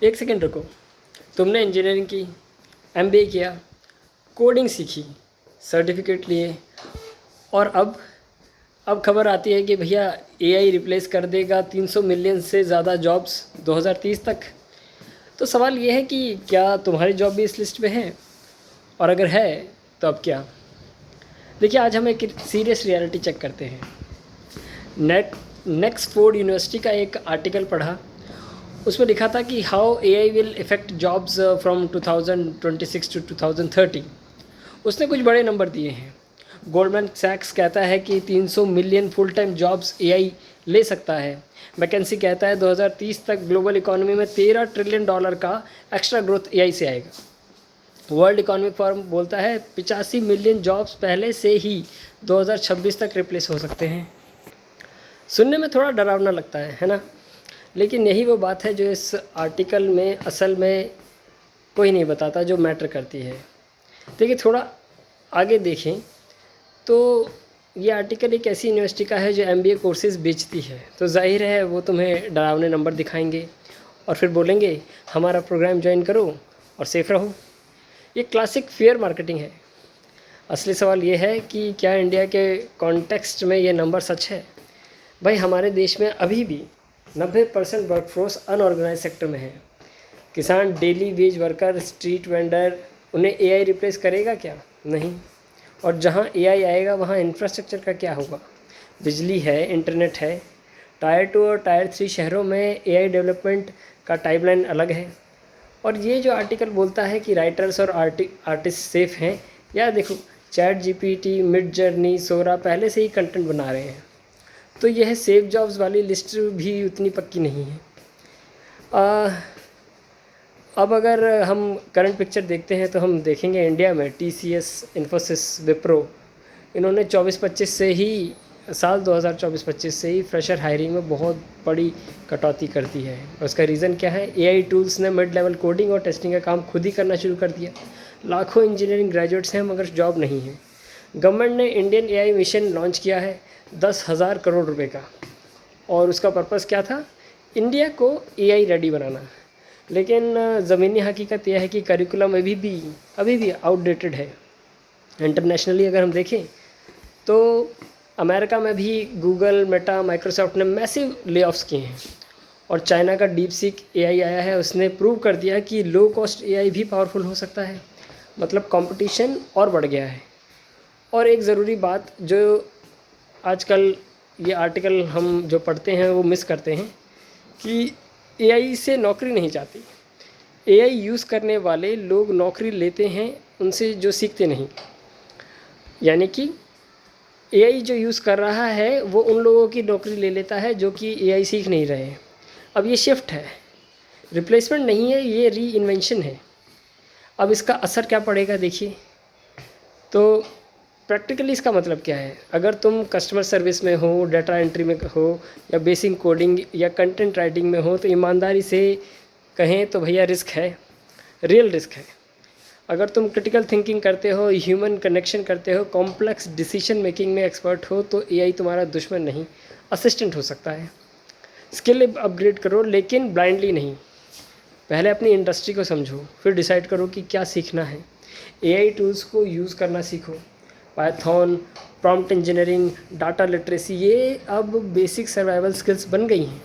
एक सेकंड रुको। तुमने इंजीनियरिंग की, एमबीए किया, कोडिंग सीखी, सर्टिफिकेट लिए, और अब खबर आती है कि भैया एआई रिप्लेस कर देगा 300 मिलियन से ज़्यादा जॉब्स 2030 तक। तो सवाल ये है कि क्या तुम्हारी जॉब भी इस लिस्ट में है, और अगर है तो अब क्या। देखिए, आज हम एक सीरियस रियलिटी चेक करते हैं। नेक्स्टफोर्ड यूनिवर्सिटी का एक आर्टिकल पढ़ा। उसमें लिखा था कि how AI will affect jobs from 2026 to 2030। उसने कुछ बड़े नंबर दिए हैं। गोल्डमैन सैक्स कहता है कि 300 million full time jobs AI ले सकता है। मैकेंसी कहता है 2030 तक ग्लोबल इकोनॉमी में $13 ट्रिलियन का एक्स्ट्रा ग्रोथ एआई से आएगा। वर्ल्ड इकोनॉमिक फोरम बोलता है 85 मिलियन जॉब्स पहले से ही 2026 तक रिप्लेस हो सकते हैं। सुनने में थोड़ा डरावना लगता है ना? लेकिन यही वो बात है जो इस आर्टिकल में असल में कोई नहीं बताता, जो मैटर करती है। देखिए, थोड़ा आगे देखें तो ये आर्टिकल एक ऐसी यूनिवर्सिटी का है जो एमबीए कोर्सेज़ बेचती है। तो जाहिर है वो तुम्हें डरावने नंबर दिखाएंगे और फिर बोलेंगे हमारा प्रोग्राम ज्वाइन करो और सेफ रहो। ये क्लासिक फेयर मार्केटिंग है। असली सवाल ये है कि क्या इंडिया के कॉन्टेक्स्ट में ये नंबर सच है? भाई, हमारे देश में अभी भी 90% वर्कफोर्स अनऑर्गेनाइज सेक्टर में है। किसान, daily veg worker, street vendor, उन्हें एआई रिप्लेस करेगा क्या? नहीं। और जहाँ एआई आएगा वहाँ इंफ्रास्ट्रक्चर का क्या होगा? बिजली है, इंटरनेट है। टायर 2 और टायर 3 शहरों में एआई डेवलपमेंट का टाइमलाइन अलग है। और ये जो आर्टिकल बोलता है कि राइटर्स और आर्टिस्ट सेफ़ हैं, यार देखो, चैट जीपीटी, मिड जर्नी, सोरा पहले से ही कंटेंट बना रहे हैं। तो यह सेफ जॉब्स वाली लिस्ट भी उतनी पक्की नहीं है। अब अगर हम करंट पिक्चर देखते हैं तो हम देखेंगे इंडिया में टीसीएस, इन्फोसिस, विप्रो, इन्होंने 24-25 से ही साल 2024-25 से ही फ्रेशर हायरिंग में बहुत बड़ी कटौती कर दी है। और उसका रीज़न क्या है? एआई टूल्स ने मिड लेवल कोडिंग और टेस्टिंग का काम खुद ही करना शुरू कर दिया। लाखों इंजीनियरिंग ग्रेजुएट्स हैं मगर जॉब नहीं है। गवर्नमेंट ने इंडियन एआई मिशन लॉन्च किया है 10,000 करोड़ रुपए का, और उसका पर्पज़ क्या था? इंडिया को एआई रेडी बनाना। लेकिन ज़मीनी हकीकत यह है कि करिकुलम अभी भी आउटडेटेड है। इंटरनेशनली अगर हम देखें तो अमेरिका में भी गूगल, मेटा, माइक्रोसॉफ्ट ने मैसिव ले-ऑफ्स किए हैं। और चाइना का डीप सीक एआई आया है, उसने प्रूव कर दिया कि लो कॉस्ट एआई भी पावरफुल हो सकता है। मतलब कंपटीशन और बढ़ गया है। और एक ज़रूरी बात जो आजकल ये आर्टिकल हम जो पढ़ते हैं वो मिस करते हैं कि एआई से नौकरी नहीं जाती। एआई यूज़ करने वाले लोग नौकरी लेते हैं उनसे जो सीखते नहीं। यानी कि एआई जो यूज़ कर रहा है वो उन लोगों की नौकरी ले लेता है जो कि एआई सीख नहीं रहे हैं। अब ये शिफ्ट है, रिप्लेसमेंट नहीं है, ये री इन्वेंशन है। अब इसका असर क्या पड़ेगा देखिए। तो प्रैक्टिकली इसका मतलब क्या है? अगर तुम कस्टमर सर्विस में हो, डाटा एंट्री में हो, या बेसिक कोडिंग या कंटेंट राइटिंग में हो, तो ईमानदारी से कहें तो भैया रिस्क है, रियल रिस्क है। अगर तुम क्रिटिकल थिंकिंग करते हो, ह्यूमन कनेक्शन करते हो, कॉम्प्लेक्स डिसीजन मेकिंग में एक्सपर्ट हो, तो एआई तुम्हारा दुश्मन नहीं, असिस्टेंट हो सकता है। स्किल अपग्रेड करो, लेकिन ब्लाइंडली नहीं। पहले अपनी इंडस्ट्री को समझो, फिर डिसाइड करो कि क्या सीखना है। एआई टूल्स को यूज़ करना सीखो। Python, prompt engineering, data literacy, ये अब बेसिक सर्वाइवल स्किल्स बन गई हैं।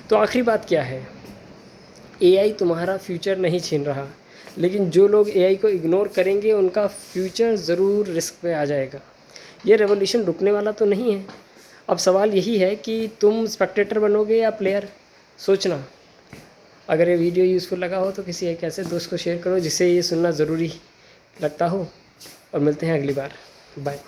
तो आखिरी बात क्या है? एआई तुम्हारा फ्यूचर नहीं छीन रहा, लेकिन जो लोग एआई को इग्नोर करेंगे उनका फ्यूचर ज़रूर रिस्क पे आ जाएगा। ये रेवोल्यूशन रुकने वाला तो नहीं है। अब सवाल यही है कि तुम स्पेक्टेटर बनोगे या प्लेयर? सोचना। अगर ये वीडियो यूज़फुल लगा हो तो किसी एक ऐसे दोस्त को शेयर करो जिसे ये सुनना ज़रूरी लगता हो। और मिलते हैं अगली बार। बाय।